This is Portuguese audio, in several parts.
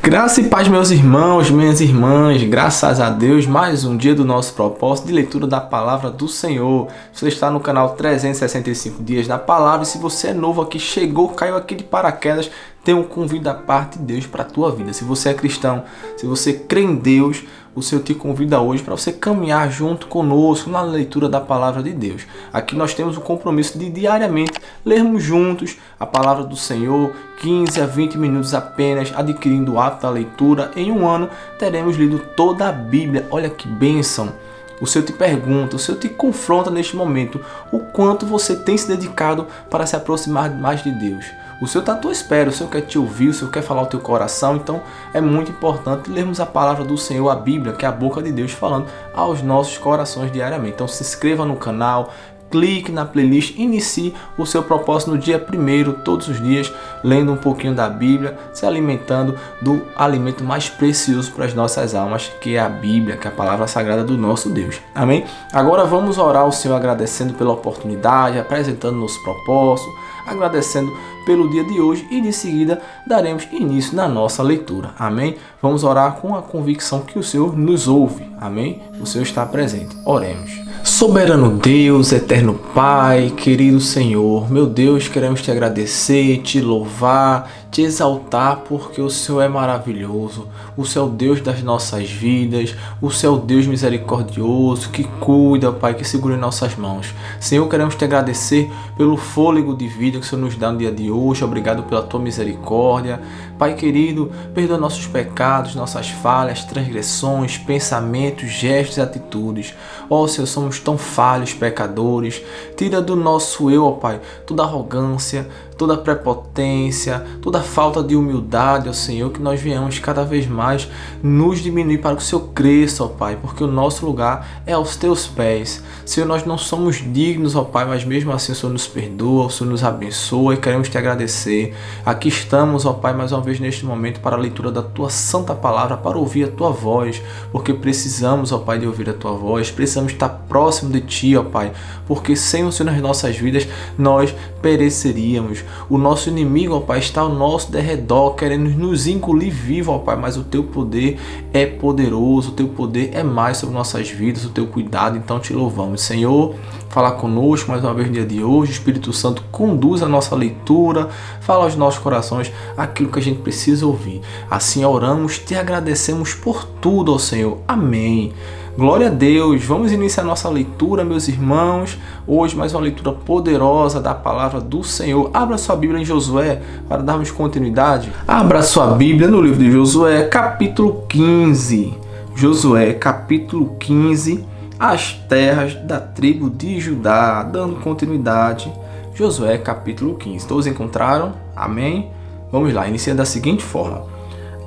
Graça e paz, meus irmãos, minhas irmãs, graças a Deus, mais um dia do nosso propósito de leitura da Palavra do Senhor. Você está no canal 365 Dias da Palavra e se você é novo aqui, chegou, caiu aqui de paraquedas, tem um convite da parte de Deus para a tua vida. Se você é cristão, se você crê em Deus, o Senhor te convida hoje para você caminhar junto conosco na leitura da Palavra de Deus. Aqui nós temos o compromisso de diariamente lermos juntos a Palavra do Senhor, 15 a 20 minutos apenas, adquirindo o hábito da leitura. Em um ano teremos lido toda a Bíblia. Olha que bênção! O Senhor te pergunta, o Senhor te confronta neste momento o quanto você tem se dedicado para se aproximar mais de Deus. O Senhor está à tua espera, o Senhor quer te ouvir, o Senhor quer falar ao teu coração, então é muito importante lermos a palavra do Senhor, a Bíblia, que é a boca de Deus falando aos nossos corações diariamente. Então se inscreva no canal, clique na playlist, inicie o seu propósito no dia 1º, todos os dias, lendo um pouquinho da Bíblia, se alimentando do alimento mais precioso para as nossas almas, que é a Bíblia, que é a palavra sagrada do nosso Deus. Amém? Agora vamos orar ao Senhor agradecendo pela oportunidade, apresentando nosso propósito, agradecendo pelo dia de hoje e de seguida daremos início na nossa leitura. Amém? Vamos orar com a convicção que o Senhor nos ouve. Amém? O Senhor está presente. Oremos. Soberano Deus, eterno Pai, querido Senhor, meu Deus, queremos te agradecer, te louvar, te exaltar, porque o Senhor é maravilhoso, o Senhor é o Deus das nossas vidas, o Senhor é o Deus misericordioso, que cuida, Pai, que segura em nossas mãos. Senhor, queremos te agradecer pelo fôlego de vida que o Senhor nos dá no dia de hoje, obrigado pela tua misericórdia. Pai querido, perdoa nossos pecados, nossas falhas, transgressões, pensamentos, gestos e atitudes. Ó Senhor, somos tão falhos, pecadores. Tira do nosso eu, ó Pai, toda arrogância, toda prepotência, toda falta de humildade, ó Senhor, que nós venhamos cada vez mais nos diminuir para que o Senhor cresça, ó Pai, porque o nosso lugar é aos teus pés. Senhor, nós não somos dignos, ó Pai, mas mesmo assim o Senhor nos perdoa, o Senhor nos abençoa e queremos te agradecer. Aqui estamos, ó Pai, mais uma vez neste momento para a leitura da tua santa palavra, para ouvir a tua voz, porque precisamos, ó Pai, de ouvir a tua voz, precisamos estar próximo de ti, ó Pai, porque sem o Senhor nas nossas vidas nós pereceríamos. O nosso inimigo, ó Pai, está ao nosso derredor, querendo nos engolir vivo, ó Pai, mas o teu poder é poderoso, o teu poder é mais sobre nossas vidas, o teu cuidado, então te louvamos. Senhor, fala conosco mais uma vez no dia de hoje, Espírito Santo, conduz a nossa leitura, fala aos nossos corações aquilo que a gente precisa ouvir. Assim oramos, te agradecemos por tudo, ó Senhor. Amém. Glória a Deus, vamos iniciar nossa leitura, meus irmãos. Hoje mais uma leitura poderosa da palavra do Senhor. Abra sua Bíblia em Josué para darmos continuidade. Abra sua Bíblia no livro de Josué, capítulo 15. Josué, capítulo 15, as terras da tribo de Judá. Dando continuidade, Josué, capítulo 15. Todos encontraram? Amém? Vamos lá, inicia da seguinte forma.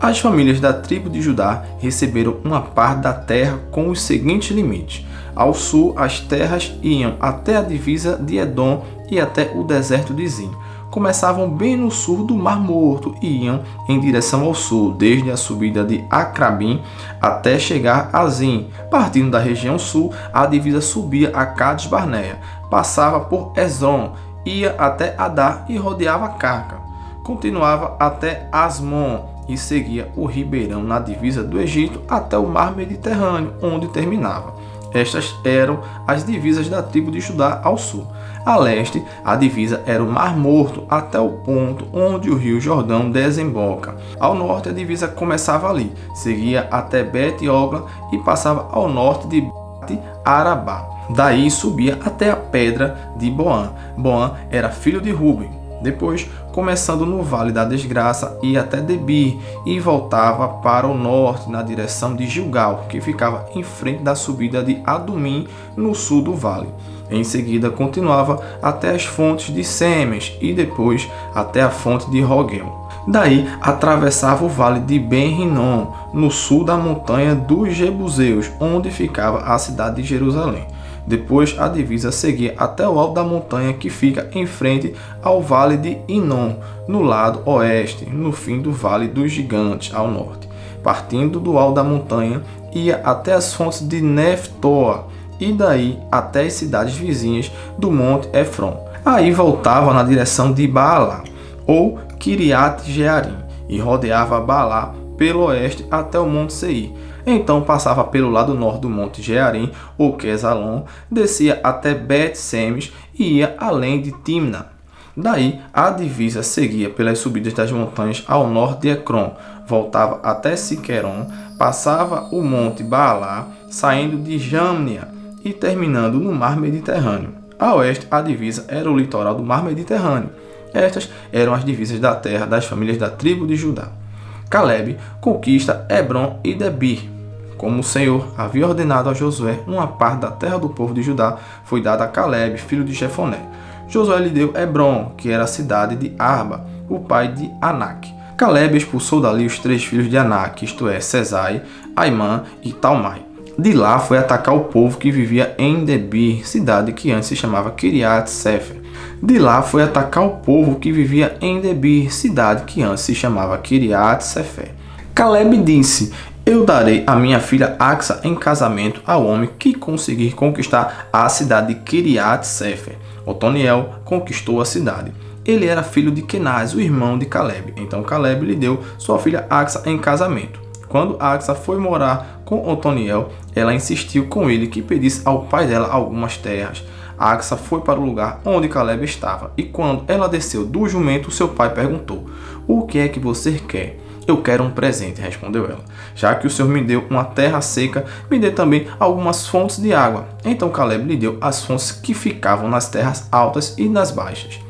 As famílias da tribo de Judá receberam uma parte da terra com os seguintes limites. Ao sul, as terras iam até a divisa de Edom e até o deserto de Zin. Começavam bem no sul do Mar Morto e iam em direção ao sul, desde a subida de Acrabim até chegar a Zin. Partindo da região sul, a divisa subia a Cades Barneia, passava por Ezron, ia até Adar e rodeava Carca. Continuava até Asmon e seguia o ribeirão na divisa do Egito até o mar Mediterrâneo, onde terminava. Estas eram as divisas da tribo de Judá ao sul. A leste, a divisa era o Mar Morto até o ponto onde o rio Jordão desemboca. Ao norte, a divisa começava ali, seguia até Bet-Ogla e passava ao norte de Bet-Arabá. Daí subia até a pedra de Boã. Boã era filho de Ruben. Depois, começando no Vale da Desgraça, ia até Debir e voltava para o norte na direção de Gilgal, que ficava em frente da subida de Adumim, no sul do vale. Em seguida, continuava até as fontes de Semes e depois até a fonte de Rogel. Daí, atravessava o vale de Ben-Rinom, no sul da montanha dos Jebuseus, onde ficava a cidade de Jerusalém. Depois, a divisa seguia até o alto da montanha que fica em frente ao vale de Inom, no lado oeste, no fim do vale dos gigantes, ao norte. Partindo do alto da montanha, ia até as fontes de Neftoa e daí até as cidades vizinhas do monte Efron. Aí voltava na direção de Baalá, ou Kiriat Jearim, e rodeava Baalá pelo oeste até o Monte Seir. Então passava pelo lado norte do Monte Gearim, ou Quesalon, descia até Bet-Semes e ia além de Timna. Daí, a divisa seguia pelas subidas das montanhas ao norte de Ecrom, voltava até Siqueron, passava o Monte Baalá, saindo de Jâmnia e terminando no Mar Mediterrâneo. A oeste, a divisa era o litoral do Mar Mediterrâneo. Estas eram as divisas da terra das famílias da tribo de Judá. Caleb conquista Hebron e Debir. Como o Senhor havia ordenado a Josué, uma parte da terra do povo de Judá foi dada a Caleb, filho de Jefoné. Josué lhe deu Hebron, que era a cidade de Arba, o pai de Anak. Caleb expulsou dali os 3 filhos de Anak, isto é, Sesai, Aimã e Talmai. De lá foi atacar o povo que vivia em Debir, cidade que antes se chamava Kiriat Sefer. De lá foi atacar o povo que vivia em Debir, cidade que antes se chamava Kiriat Sefer. Caleb disse: eu darei a minha filha Axa em casamento ao homem que conseguir conquistar a cidade de Kiriat Sefer. Otoniel conquistou a cidade. Ele era filho de Kenaz, o irmão de Caleb. Então Caleb lhe deu sua filha Axa em casamento. Quando Axa foi morar com Otoniel, ela insistiu com ele que pedisse ao pai dela algumas terras. Axa foi para o lugar onde Caleb estava, e quando ela desceu do jumento, seu pai perguntou: o que é que você quer? Eu quero um presente, respondeu ela. Já que o Senhor me deu uma terra seca, me dê também algumas fontes de água. Então Caleb lhe deu as fontes que ficavam nas terras altas e nas baixas,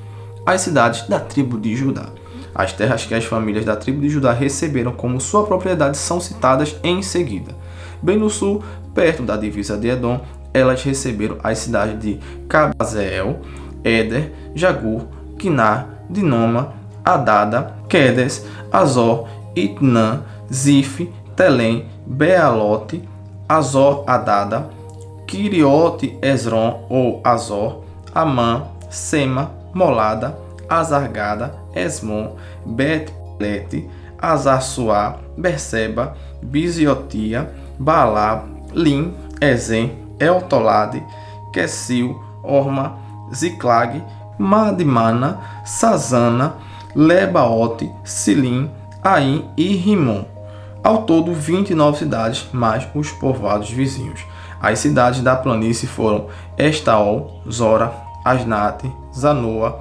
as cidades da tribo de Judá. As terras que as famílias da tribo de Judá receberam como sua propriedade são citadas em seguida. Bem no sul, perto da divisa de Edom, elas receberam as cidades de Cabazeel, Éder, Jagur, Quiná, Dinoma, Adada, Quedes, Azor, Itnã, Zif, Telém, Bealote, Azor Adada, Quiriote Esron ou Azor, Amã, Sema, Molada, Azargada, Esmon, Bet-Pelete, Azar-Suá, Berseba, Biziotia, Baalá, Lim, Ezem, Eltolade, Quesil, Orma, Ziclag, Madmana, Sazana, Lebaote, Silim, Aim e Rimon. Ao todo, 29 cidades, mais os povoados vizinhos. As cidades da planície foram Estaol, Zora, Asnate, Zanoa,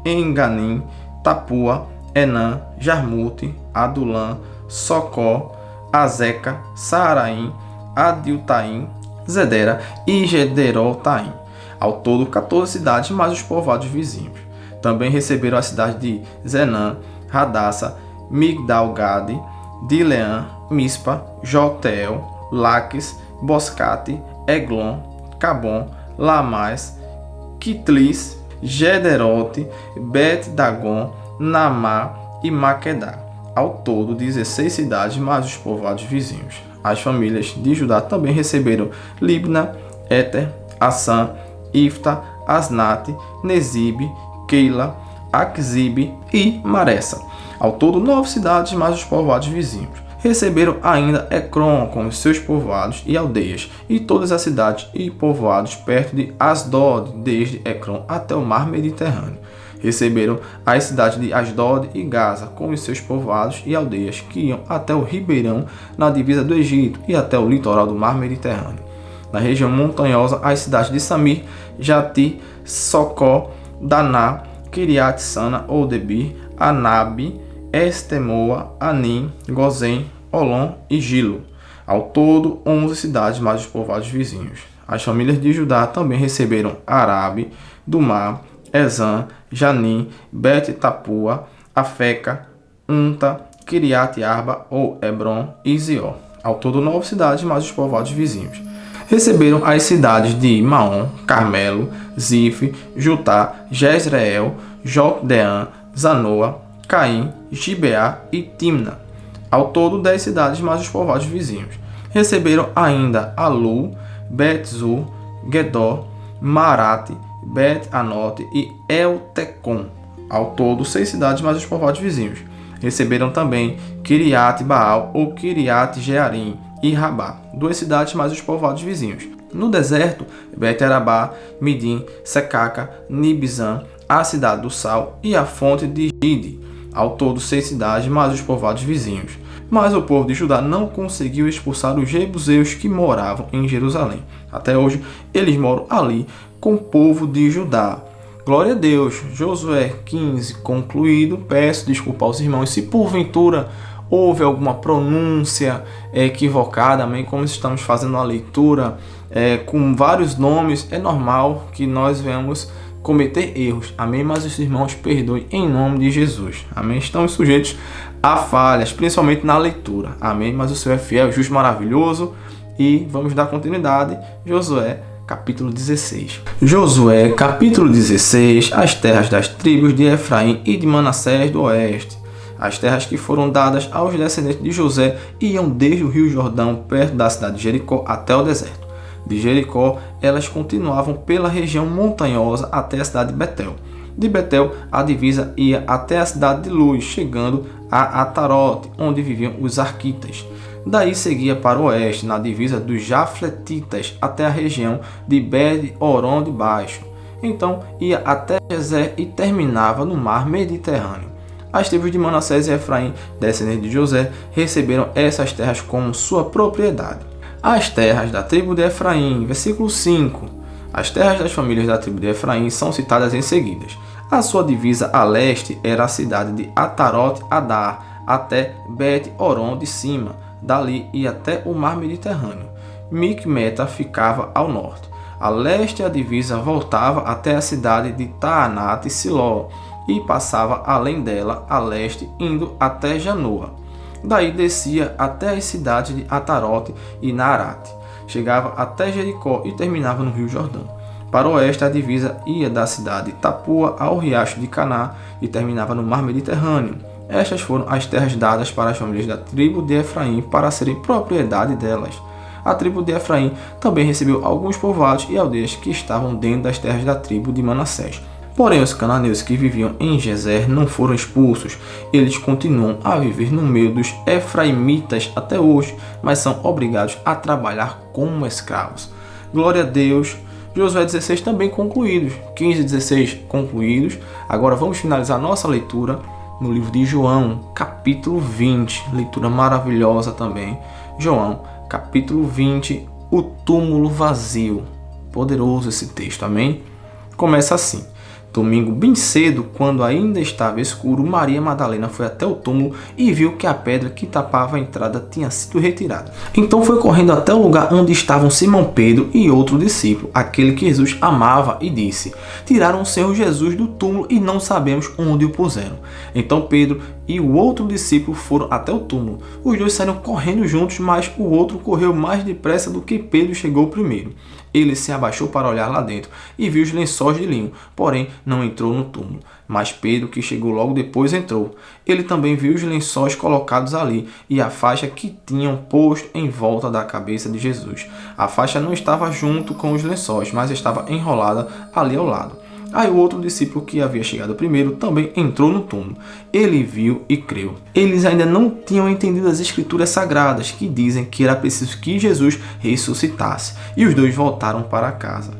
Enganim, Tapua, Enã, Jarmute, Adulã, Socó, Azeca, Saaraim, Adiltaim, Zedera e Gederotaim. Ao todo, 14 cidades, mais os povoados vizinhos. Também receberam as cidades de Zenã, Radassa, Migdal-Gade, Dileã, Mispa, Jotel, Laques, Boscate, Eglon, Cabon, Lamais, Quitlis, Gederote, Bet-Dagon, Namá e Maquedá. Ao todo, 16 cidades, mais os povoados vizinhos. As famílias de Judá também receberam Libna, Éter, Assã, Ifta, Asnate, Nezibe, Keila, Aquzibe e Maressa. Ao todo, 9 cidades, mais os povoados vizinhos. Receberam ainda Ecrom com os seus povoados e aldeias, e todas as cidades e povoados perto de Asdod, desde Ecrom até o mar Mediterrâneo. Receberam as cidades de Asdod e Gaza com os seus povoados e aldeias, que iam até o ribeirão na divisa do Egito e até o litoral do mar Mediterrâneo. Na região montanhosa, as cidades de Samir, Jati, Socó, Daná, Kiriat Sana ou Debir, Anabi, Estemoa, Anim, Gozem, Olom e Gilo. Ao todo, 11 cidades, mais os povoados vizinhos. As famílias de Judá também receberam Arabe, Dumá, Ezã, Janim, Bet-Tapua, Afeca, Unta, Kiriat Arba ou Hebron e Zior. Ao todo, 9 cidades, mais os povoados vizinhos. Receberam as cidades de Maom, Carmelo, Zif, Jutá, Jezreel, Jokdeã, Zanoa, Caim, Gibeá e Timna. Ao todo, 10 cidades, mais os povoados vizinhos. Receberam ainda Alu, Bet-Zur, Gedor, Marate, Bet-Anote e Eltecom. Ao todo, 6 cidades, mais os povoados vizinhos. Receberam também Kiriat Baal ou Kiriat Jearim e Rabá, 2 cidades, mais os povoados vizinhos. No deserto, Bet-Arabá, Midim, Secaca, Nibzan, a cidade do sal e a fonte de Gide. Ao todo, 6 cidades, mais os povoados vizinhos. Mas o povo de Judá não conseguiu expulsar os jebuseus que moravam em Jerusalém. Até hoje, eles moram ali com o povo de Judá. Glória a Deus. Josué 15 concluído. Peço desculpa aos irmãos se porventura houve alguma pronúncia equivocada, amém? Como estamos fazendo uma leitura com vários nomes, é normal que nós venhamos cometer erros, amém? Mas os irmãos perdoem em nome de Jesus, amém? Estamos sujeitos a falhas, principalmente na leitura, amém? Mas o Senhor é fiel, justo, maravilhoso, e vamos dar continuidade. Josué capítulo 16. Josué capítulo 16, as terras das tribos de Efraim e de Manassés do oeste. As terras que foram dadas aos descendentes de José iam desde o rio Jordão, perto da cidade de Jericó, até o deserto. De Jericó, elas continuavam pela região montanhosa até a cidade de Betel. De Betel, a divisa ia até a cidade de Luz, chegando a Atarote, onde viviam os arquitas. Daí seguia para o oeste, na divisa dos Jafletitas, até a região de Bet-Horon de Baixo. Então, ia até Gezer e terminava no mar Mediterrâneo. As tribos de Manassés e Efraim, descendentes de José, receberam essas terras como sua propriedade. As terras da tribo de Efraim, versículo 5. As terras das famílias da tribo de Efraim são citadas em seguida. A sua divisa a leste era a cidade de Atarote-Adar, até Bet-Horon de cima. Dali ia até o mar Mediterrâneo. Micmeta ficava ao norte. A leste a divisa voltava até a cidade de Taanat e Siló, e passava além dela a leste, indo até Janoa. Daí descia até as cidades de Atarote e Naarate. Chegava até Jericó e terminava no rio Jordão. Para o oeste, a divisa ia da cidade de Tapua ao riacho de Caná e terminava no mar Mediterrâneo. Estas foram as terras dadas para as famílias da tribo de Efraim para serem propriedade delas. A tribo de Efraim também recebeu alguns povoados e aldeias que estavam dentro das terras da tribo de Manassés. Porém, os cananeus que viviam em Gezer não foram expulsos. Eles continuam a viver no meio dos efraimitas até hoje, mas são obrigados a trabalhar como escravos. Glória a Deus. Josué 16 também concluídos. 15 e 16 concluídos. Agora vamos finalizar nossa leitura no livro de João, capítulo 20. Leitura maravilhosa também. João, capítulo 20. O túmulo vazio. Poderoso esse texto, amém? Começa assim. Domingo bem cedo, quando ainda estava escuro, Maria Madalena foi até o túmulo e viu que a pedra que tapava a entrada tinha sido retirada. Então foi correndo até o lugar onde estavam Simão Pedro e outro discípulo, aquele que Jesus amava, e disse: "Tiraram o Senhor Jesus do túmulo e não sabemos onde o puseram." Então Pedro e o outro discípulo foram até o túmulo. Os dois saíram correndo juntos, mas o outro correu mais depressa do que Pedro chegou primeiro. Ele se abaixou para olhar lá dentro e viu os lençóis de linho, porém não entrou no túmulo. Mas Pedro, que chegou logo depois, entrou. Ele também viu os lençóis colocados ali e a faixa que tinham posto em volta da cabeça de Jesus. A faixa não estava junto com os lençóis, mas estava enrolada ali ao lado. Aí o outro discípulo, que havia chegado primeiro, também entrou no túmulo. Ele viu e creu. Eles ainda não tinham entendido as escrituras sagradas, que dizem que era preciso que Jesus ressuscitasse. E os dois voltaram para casa.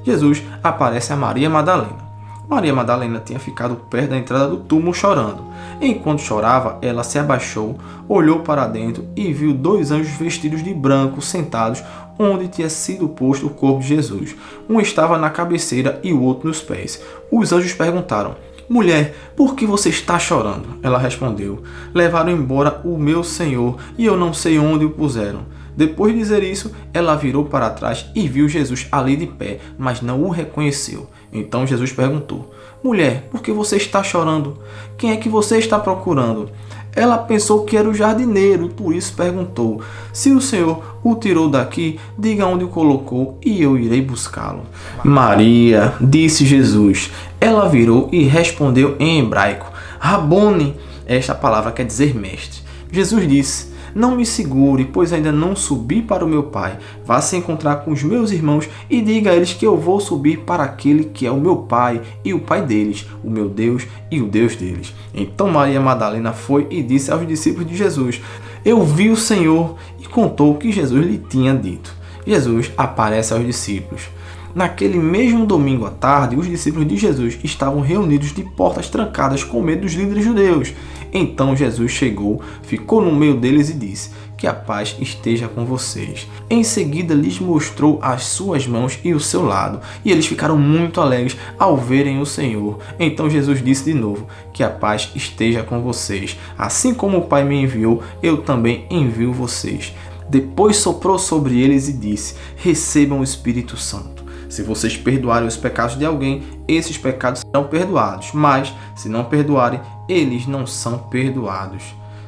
Jesus aparece a Maria Madalena. Maria Madalena tinha ficado perto da entrada do túmulo chorando. Enquanto chorava, ela se abaixou, olhou para dentro e viu dois anjos vestidos de branco sentados onde tinha sido posto o corpo de Jesus. Um estava na cabeceira e o outro nos pés. Os anjos perguntaram: "Mulher, por que você está chorando?" Ela respondeu: "Levaram embora o meu Senhor e eu não sei onde o puseram." Depois de dizer isso, ela virou para trás e viu Jesus ali de pé, mas não o reconheceu. Então Jesus perguntou: "Mulher, por que você está chorando? Quem é que você está procurando?" Ela pensou que era o jardineiro e por isso perguntou: "Se o Senhor o tirou daqui, diga onde o colocou e eu irei buscá-lo." "Maria", disse Jesus. Ela virou e respondeu em hebraico: "Rabone." Esta palavra quer dizer mestre. Jesus disse: "Não me segure, pois ainda não subi para o meu Pai. Vá se encontrar com os meus irmãos e diga a eles que eu vou subir para aquele que é o meu Pai e o Pai deles, o meu Deus e o Deus deles." Então Maria Madalena foi e disse aos discípulos de Jesus: "Eu vi o Senhor", e contou o que Jesus lhe tinha dito. Jesus aparece aos discípulos. Naquele mesmo domingo à tarde, os discípulos de Jesus estavam reunidos de portas trancadas com medo dos líderes judeus. Então Jesus chegou, ficou no meio deles e disse: que a paz esteja com vocês. Em seguida lhes mostrou as suas mãos e o seu lado, e eles ficaram muito alegres ao verem o Senhor. Então Jesus disse de novo: que a paz esteja com vocês. Assim como o Pai me enviou, eu também envio vocês. Depois soprou sobre eles e disse: recebam o Espírito Santo. Se vocês perdoarem os pecados de alguém, esses pecados serão perdoados, mas se não perdoarem, eles não são perdoados.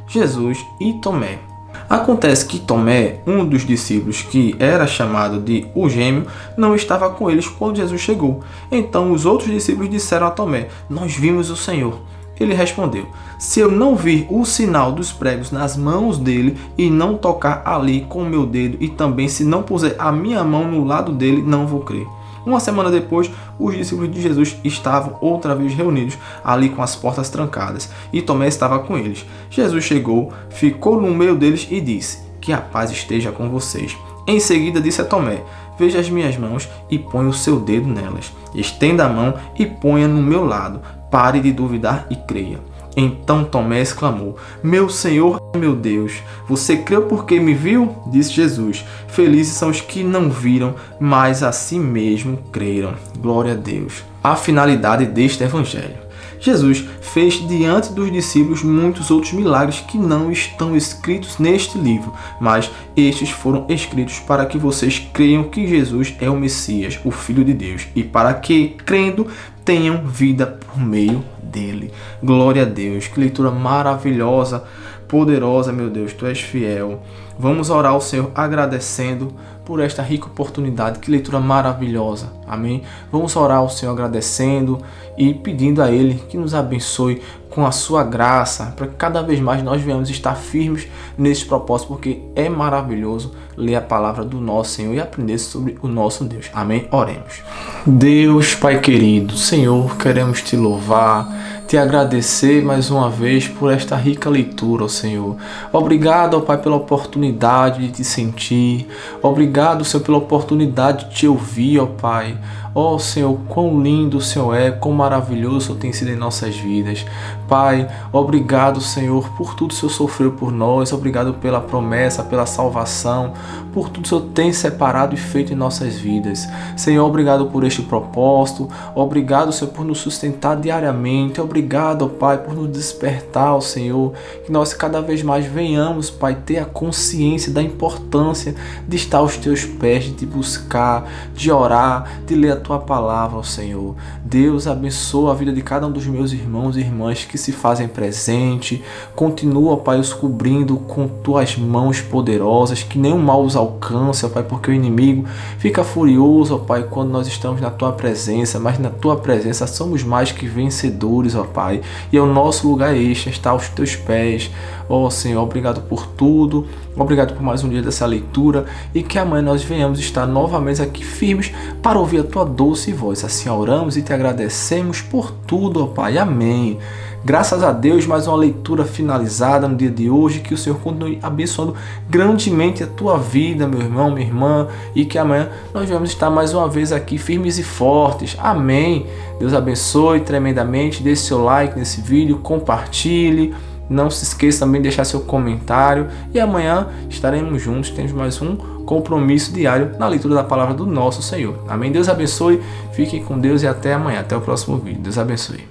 Jesus e Tomé. Acontece que Tomé, um dos discípulos que era chamado de o gêmeo, não estava com eles quando Jesus chegou. Então os outros discípulos disseram a Tomé: nós vimos o Senhor. Ele respondeu: se eu não vir o sinal dos pregos nas mãos dele e não tocar ali com o meu dedo, e também se não puser a minha mão no lado dele, não vou crer. Uma semana depois, os discípulos de Jesus estavam outra vez reunidos ali com as portas trancadas, e Tomé estava com eles. Jesus chegou, ficou no meio deles e disse: que a paz esteja com vocês. Em seguida disse a Tomé: veja as minhas mãos e ponha o seu dedo nelas. Estenda a mão e ponha no meu lado. Pare de duvidar e creia. Então Tomé exclamou: meu Senhor e meu Deus, você creu porque me viu? Disse Jesus: felizes são os que não viram, mas a si mesmo creram. Glória a Deus. A finalidade deste evangelho. Jesus fez diante dos discípulos muitos outros milagres que não estão escritos neste livro, mas estes foram escritos para que vocês creiam que Jesus é o Messias, o Filho de Deus, e para que, crendo, tenham vida por meio dele. Glória a Deus. Que leitura maravilhosa, poderosa, meu Deus, tu és fiel. Vamos orar ao Senhor agradecendo por esta rica oportunidade. Que leitura maravilhosa. Amém? Vamos orar ao Senhor agradecendo e pedindo a Ele que nos abençoe com a sua graça, para que cada vez mais nós venhamos estar firmes nesse propósito, porque é maravilhoso ler a palavra do nosso Senhor e aprender sobre o nosso Deus. Amém? Oremos. Deus, Pai querido, Senhor, queremos te louvar, te agradecer mais uma vez por esta rica leitura, ó Senhor. Obrigado, ó Pai, pela oportunidade de te sentir. Obrigado, Senhor, pela oportunidade de te ouvir, ó Pai. Ó Senhor, quão lindo o Senhor é, quão maravilhoso o Senhor tem sido em nossas vidas. Pai, obrigado, Senhor, por tudo que o Senhor sofreu por nós. Obrigado pela promessa, pela salvação, por tudo que o Senhor tem separado e feito em nossas vidas. Senhor, obrigado por este propósito. Obrigado, Senhor, por nos sustentar diariamente. Obrigado, ó Pai, por nos despertar, ó Senhor. Que nós cada vez mais venhamos, Pai, ter a consciência da importância de estar aos teus pés, de te buscar, de orar, de ler a tua palavra, ó Senhor. Deus, abençoa a vida de cada um dos meus irmãos e irmãs que se fazem presente. Continua, ó Pai, os cobrindo com tuas mãos poderosas, que nenhum mal os alcance, ó Pai, porque o inimigo fica furioso, ó Pai, quando nós estamos na tua presença, mas na tua presença somos mais que vencedores, ó Pai, e o nosso lugar este está aos teus pés. Ó Senhor, obrigado por tudo, obrigado por mais um dia dessa leitura, e que amanhã nós venhamos estar novamente aqui firmes para ouvir a tua doce voz. Assim oramos e te agradecemos por tudo, ó Pai. Amém. Graças a Deus, mais uma leitura finalizada no dia de hoje. Que o Senhor continue abençoando grandemente a tua vida, meu irmão, minha irmã, e que amanhã nós vamos estar mais uma vez aqui firmes e fortes. Amém. Deus abençoe tremendamente. Deixe seu like nesse vídeo, compartilhe. Não se esqueça também de deixar seu comentário. E amanhã estaremos juntos. Temos mais um compromisso diário na leitura da palavra do nosso Senhor. Amém. Deus abençoe. Fiquem com Deus e até amanhã. Até o próximo vídeo. Deus abençoe.